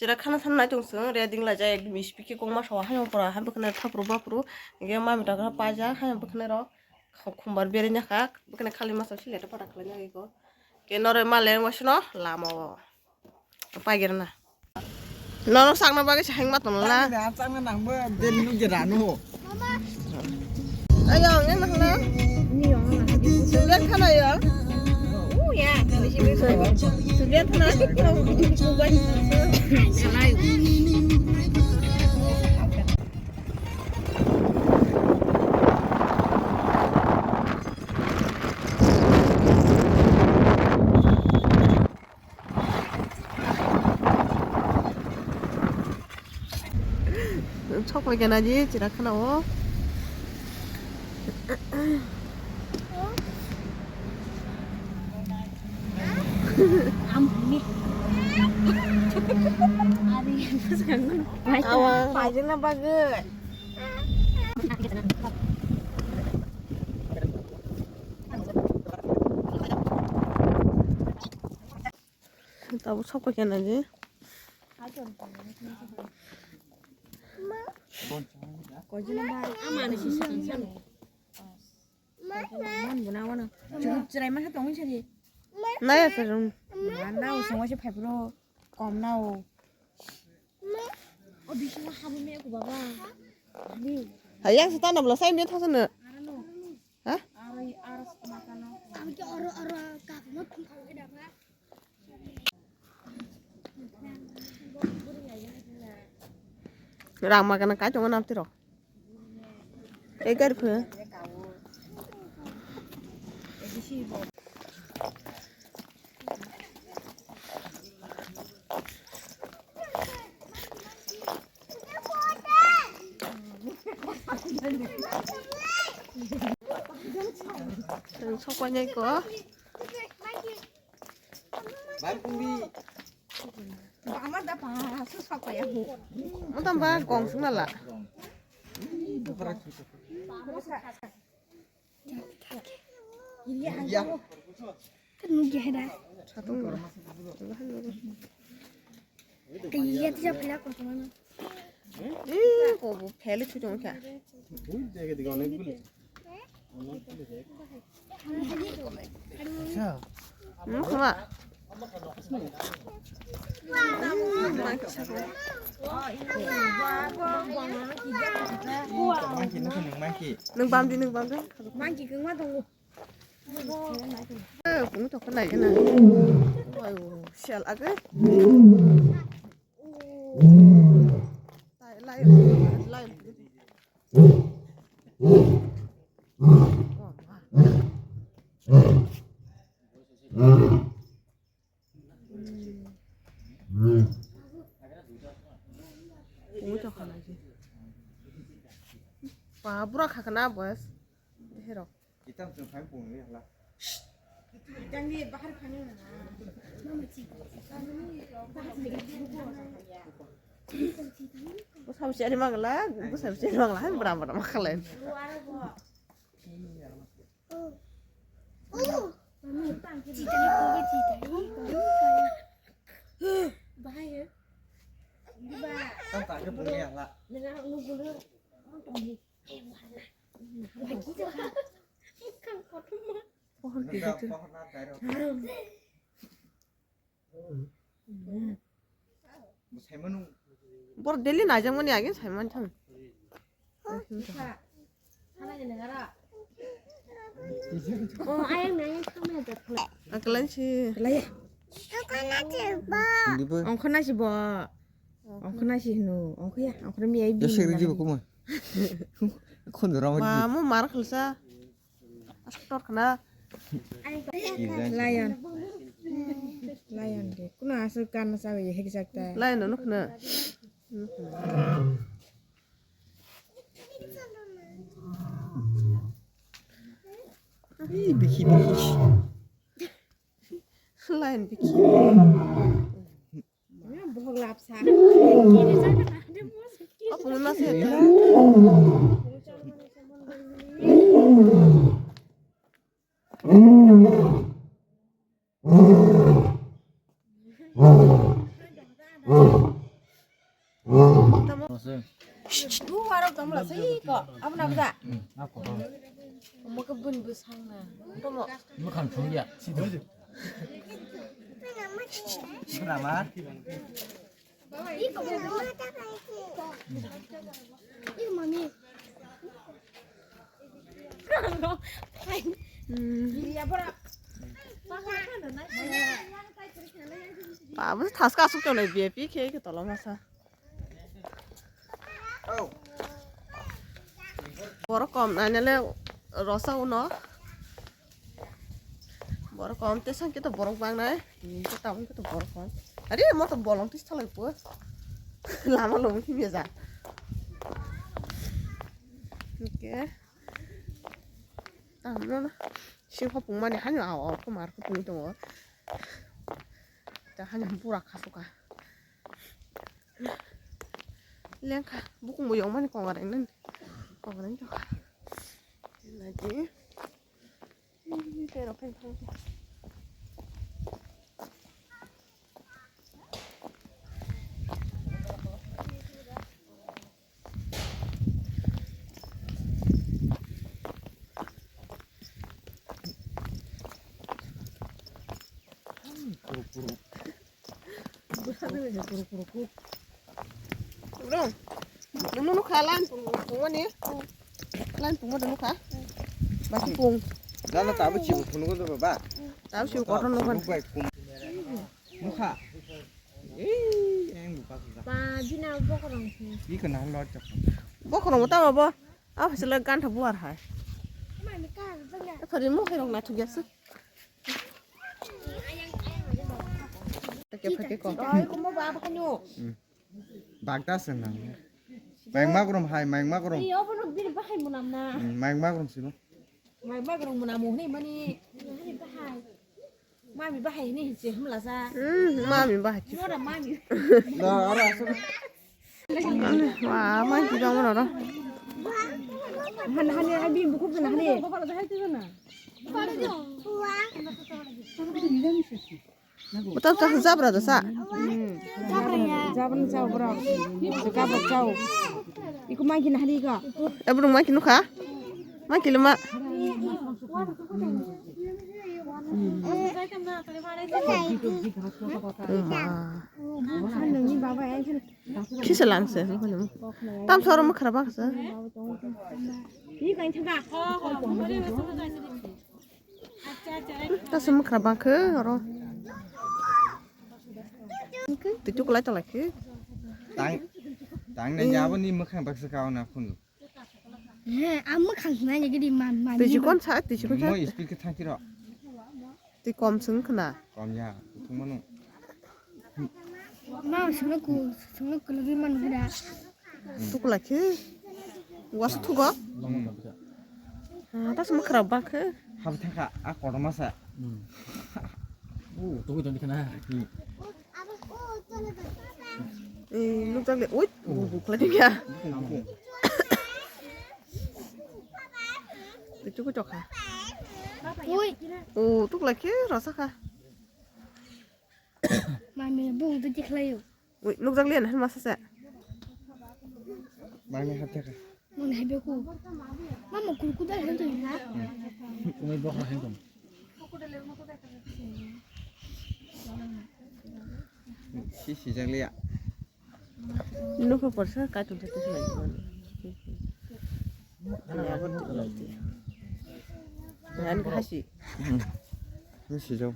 Jira khana sanna tungsung re dingla jay ekdum ispiki kongma sawa hayong pora han bukne thapru bapru ge mami ta paja hayong bukne ro khumbar beri nyaka bukne khali masa sileta pada khalanya ego ke nore male wasno lamo pagerna nono sangna bagi sahing maton la Sang nang bơ den nu jera nu. ayo ngen nakna sulian khana ya ya sulian khana kubai salai 척 발견하지 지라크 나오 awang pajeng na bagus tahu 척 발견하지 aman sih san man gunawan cukup cerai mah tong sih naya terus nau semua sih pebro kom nau oh bisa lah habu me aku baba hayang setan belas saya dia tahu sana hah aras makanan Abi oro kakmut kalau ada apa? rang makan kacang apa tiro egar ke 속관nya 이거 Bai pung bi. amat apa susah ya bu mau tambah gong semua lah Ya. Kan mungkin ada. satu Iya tidak pilih aku mana. kok pele tujuan kah Jaga di gone bul. sama Mangki nu kun mangki. nâng bám đi mang chỉ cứng quá tông cũng cho cái này cái này ôi xẹt ác ấy lại lại cũng cho cái này gì và bữa khác cái nào bớt thế rồi Kita tu phai pung ni lah. jangan bahar panen bữa sau sẽ đi mang lá bữa sau sẽ đi mang lá berapa makan lain Cita ni kau cita ni. Bahaya. Tam tak ke pung ni lah. dengan lu bulu Lagi tu kan. kan kau tuh pohon Nak gitu pohon nak dah. Musai menu. bor daily najang mani agin saiman chang sana jadi negara Oh ayam nanya kamu ada. akalan si lah ya Aku nak coba. Di bu. ông không nói gì bỏ ông không nói gì nu ông không ya ông khôngมีไอ้ Ya seri di bu kuma. Kon dora ma. ma mu mar khalsa astor kana lion lion deh kuna asal kanasa ya hek sakta lain no kana Ih biki biki. lain biki ya bohong lapsa apa mun masih ada 봤어요. Lu harap kamu lah sih kok. Apa nak tak? 아고. Mau kebun besar nah. Tomo. 이거 간 종이야. 시도. 그나마. 이거 뭐 이거 뭐니? Iya apa? 아, 무슨 다섯 가속 전에 비에 비케 이게 떨어마사. 버럭 검 아니래 러사 오너. 버럭 검 때상 kita 버럭 방나에. Kita tahu kita 버럭 검. Tadi mau tuh bolong tuh salah gue. Lama loh mungkin biasa. Oke. Tamu nah. Siapa pun mana hanya awal kemarin pun itu mau. Kita hanya burak kasuka. Lihat kah, buku mau yang mana kau nggak ada kau nggak ada juga. Lagi, ini terus pentang. Bro, dulu nu kalan punga nih, kalan punga dulu kah? Masih pung, 나는 따로 치고 보는 것도 봐. tahu sih kotor nu kan. 누가? 에이, 앵 누가 그가. 봐, 비나 먹으랑 이거 날라 줘. Bố không có tao mà bố, phải xử lý gan thập buồn hả? 엄마 니까 그냥 Phải đi mua hay đồng nào thuộc gia sức. Phải con. Rồi cũng mau ba cái nhu. 박다스나. 맹막으로 하이 맹막으로. 이 여보는 비는 바해 못 남나. 맹막으로 쓰노. Mày bác rồng nào mù này mà đi. Mai bị bác hay này chỉ không là ra. Mà mình bà chứ. Nó là mai bị. 나 알았어. Wah, mai chị đâu mà đó. Hai bim buku pun hai. Kau kalau dah itu mana? Betul tak zabra dah sa. Jaban jauh berapa? Sekarang jauh. Iku makin hari kah? Belum makin nuka. Makin lama. Ini bapa yang sini. Kisah langsung. Tam suara mak kerabak sa. Ini kan cakap. Ta semua kerabak ke orang. Tujuh kelai tak lagi. 땅내 야버님 먹한 박스가오나 군. 아무 강나 얘기리 만 Tujuh kon sa, tujuh kon sa. 뭐 이스피크 타기로. Tujuh kom seng kena. 검야. 통문은. 마 승을 그러기 만 그래. Tujuh lagi. Was tu go. Ta semua kerabak ke. 하부타가 아 거르마사. 오, 도구 좀 되나. Lúc ra liền, ui, bục lên kìa. Tujuh có chọc hả? ui Túc là kia rõ sắc hả? mà mình buông tôi chỉ khơi Ui, lúc ra liền hắn mà sao sẽ? 마음에 하타가. mình hay biết cô mà một cô đã hiểu rồi hả 꿈을 보고 행동. 시작이야. Lúc phải sát cái tụi tôi sẽ làm anh cái gì? 시작.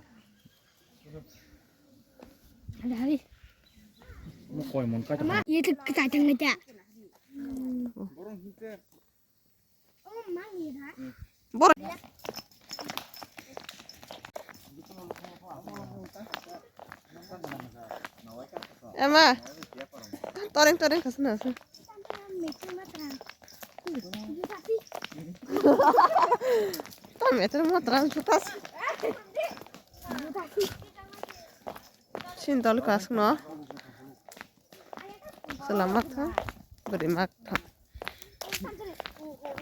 đi 뭐 거의 뭔가 좀. 얘 그 다장 거자 엄마 이라 Bố. Em à, to đến cả sân nào sân. To mẹ tôi mau terang sutas. Xin tao lukas nó. Selamat ha, beri makan.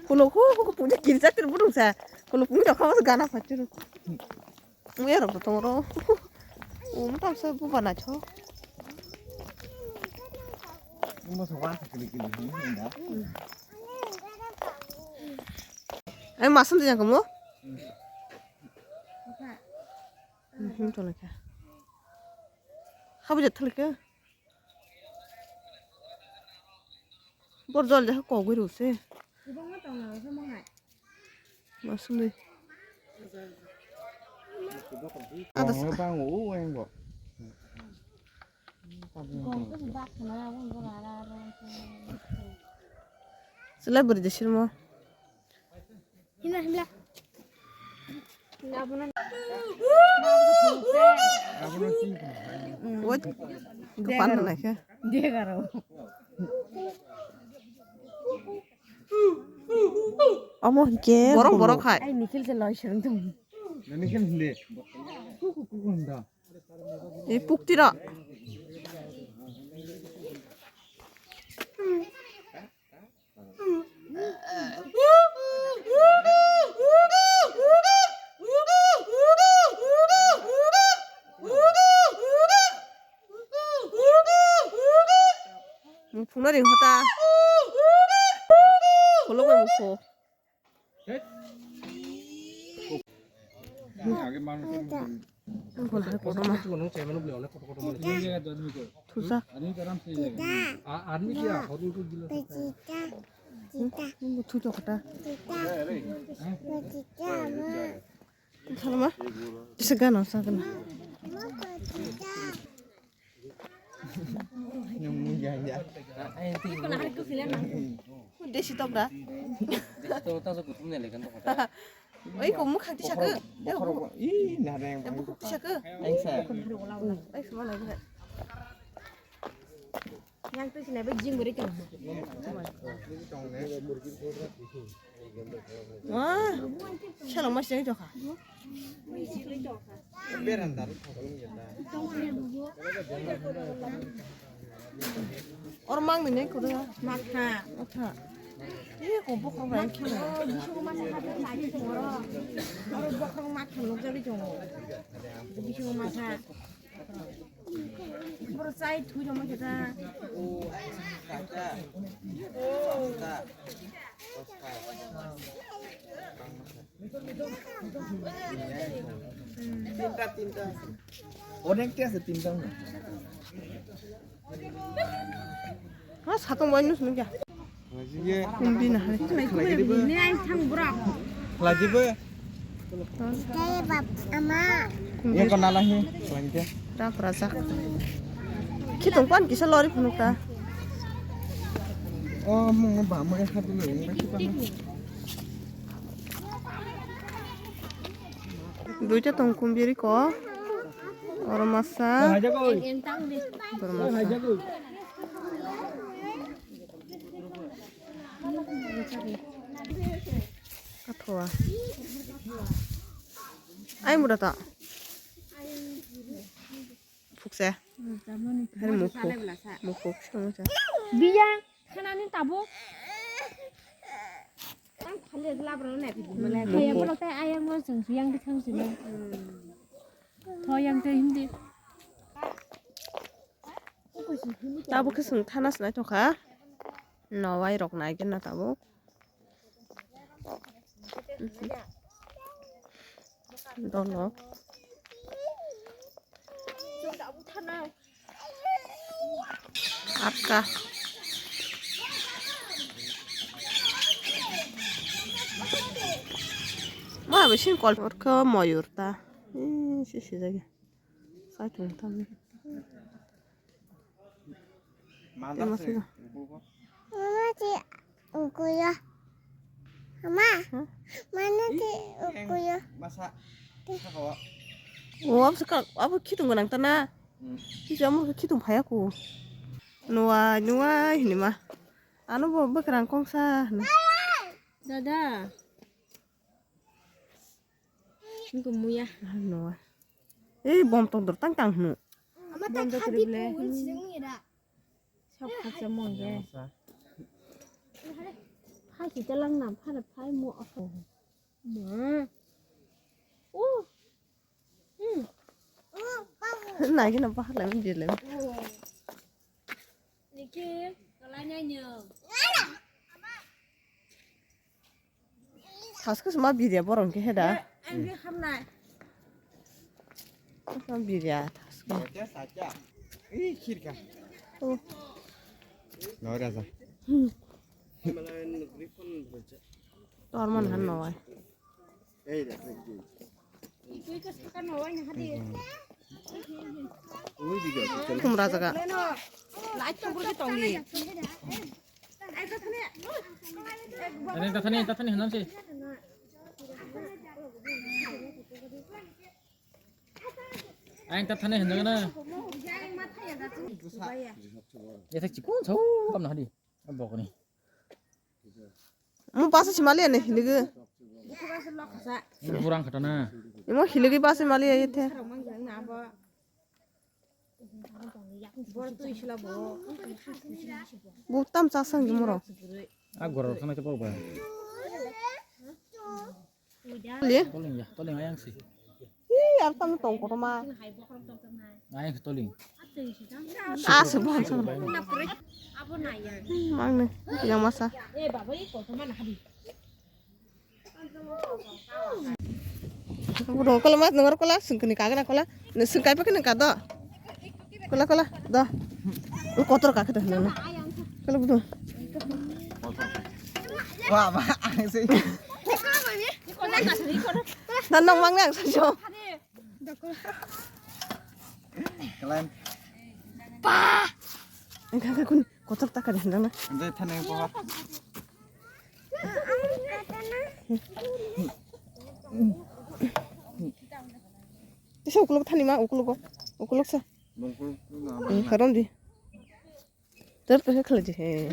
Kalau aku punya kiri saya terburu saya. Kalau punya kamu segala macam. Mungkin orang betul orang. Mungkin saya bukan aja. 뭐 저거 그렇게 한다. 아니 말씀 드냐 그 뭐? 힘좀 이렇게. 하부지 틀게. 뭐 저래 하고 오고 이러세. 이번 거 나와서 설명해. 말씀 드. À, nó ba ngủ quen rồi. 슬라 버리지 싫어. 힘나 힘나. 뭐? 그 반은 나게. 내가로. 어머 이게 뭐라 가. 아이 니킬 잘 러시는 좀. Nó cái gì? Cũng 한다. 이 꼭지라. 분할이 하다. 걸러고 먹고. Cái bao nó 이걸 할 거로만. nó chạy vào lúc liều nó có 둘다. 아니 사람 아 아니야 거기 그 길로 이거 두죠 갖다. 사람아. 시간 없어 그나. nhung dài dạ. 대시 떡다. 또 따서 그 돈내 내가 또 ấy cũng muốn khăn tí sạc ư. Đấy không? Không ý là đang Em muốn khăn tí sạc ư. anh sẽ Ấy sao mà lại như vậy? Yang tu sini bejing beri kan. Wah, sao lòng mà sẽ cho hả? biết ăn đắn không nhận ra. Orang mang mình đấy cô đưa. Maka. Maka. Ih, kok bokong lain kira. Bisu masak apa lagi cengoro. Kalau bokong makan lu jadi cengoro. Bisu masak. Bersai tu cuma kita. Tinta. Orang kia setinta. 아, 사동 많이 넣으면 돼. Lagi 콤비나 하네. Ini ay thang berak. lagi be. Saya bab ama. Yang kau nalah ni. Lagi dia. 라 그라자. 키동관 기사 러리 보는다. Oh, mau ngobah mau yang satu dulu yang masih kan. 노제 동 콤비리 거. 얼마사. Aja kau. Entang deh. 얼마사. kau. 까토와. 아이 물었다. 북새. hari mukuk sama Biya, kanan ini tabu. Kan kali lapar nih, malah kayak perlu teh ayam mau yang di tang sini. Yang teh hindi. tabu keseng tanas na toka nawai rok na gen na tabu dono Akka Wah, besin kol orka mayur ta. Sisi lagi. Satu tam. Mantap sih. Mama si ukuya. Mama. Mana si ukuya? Masak. Apa? Oh, apa kidung nang tanah. Jamur ke kidung payaku. Nuwa ini mah. Anu bawa kerangkong sah. Dada. Ini muya. Nuwa. Bom tong tang nu. Mama tak habis pun sedang ada. Shop kaca mongge. Hai kita lang nam, hai mu apa? Ma. Này cái nào bắt lại mình đi lên. 이렇게 갈라냐냐. 다스크스 마 비리야 뭐라 이렇게 해다. Anh biết hôm nay. 비리야 다스크. Chết sạch chưa? Ý, khít cả. Ừ. Nói ra rồi. 또 얼마나 한 나와. Đây là cái gì? Cái cái nồi anh hả đi. Ui, bây giờ thì 홈라자가 Lên rồi. Lại cho cái tàu gì. Anh có thế này. 아니 따타니 한남씨. 아니 따타니 한다거나. 얘 찍고 저 깜나 하디. 먹으니. 뭐 바스 치말리네 힐리그. 부랑 갔다나. 뭐 힐리그 바스 말리야 이때. 뭐땀 짜상 게 뭐라. 아 거러 상나 좀 봐봐. 리? 떨링 아양씨. 이 알땀 똥꼬로마. 아양 떨링. 아 스번 스번. Apa naya? 막네. 그냥 마사. Eh, bapak ini kok kemana hadi? Burung kalau mas dengar kola sengkeni kagak kola. Nih sengkai pakai nih kado. Kola dah. Lu kotor kagak dah nana. Kalau betul. Wah, mà sih. Nanong mang nang sajo. Kalian Kagak kun kotor tak ada nana. nanti tanah yang pohon. Bisa ukuluk tani mah ukuluk sa. Bungkul itu Karon di. Terus pakai kerja he.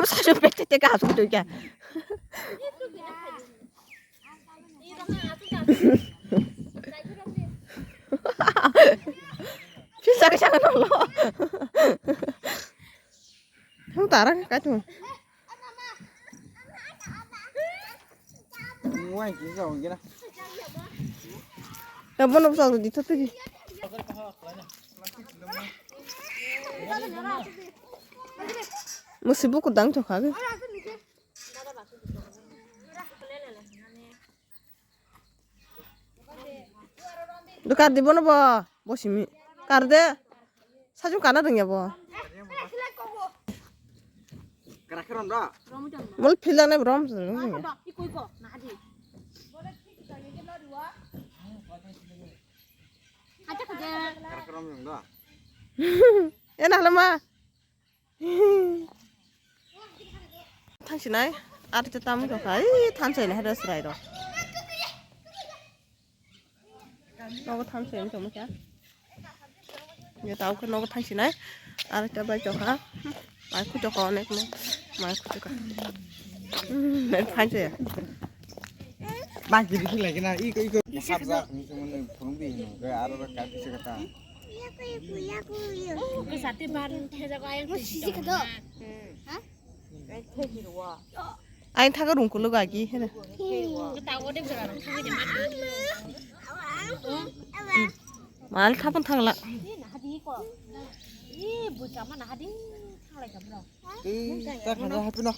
Sajo pete te gas gitu ya. Bisa ke jangan lo. Không tả ra cái chung. ngoài chỉ rồi kia đó. Ya bon 없어 đi thật đi. Một xíu cũng đáng cho khá cái. 너 카드 번호봐 뭐시미 카드 사준 가나등이야 뭐 Keren dah. 뭘 필라네 그럼 Ikut kok, nah hadi. Aja kerja. Keren yang dah. enak lama 당신 아이 아르트 땀 좋아 이 탄소에 해라 스라이더 너가 탄소에 좀 뭐야 이제 tao cái nó thanh xin đấy a르트 봐 줘가 마이크 줘가 네 뭐 마이크 줘가 내 탄소야 Bang jadi sih lagi nah, iko masab za, misalnya burung di, kayak ada kaki sekata. Ke sate baru kerja kau yang 시지 가도. 아니 타가 롱콜로 가기 해라 tahu dia berapa? Tahu dia 말 타본 탕라 Ini nah hadi kok. Ih, bocah mana hadi? Thang lagi kamu. Kita kada hapi noh.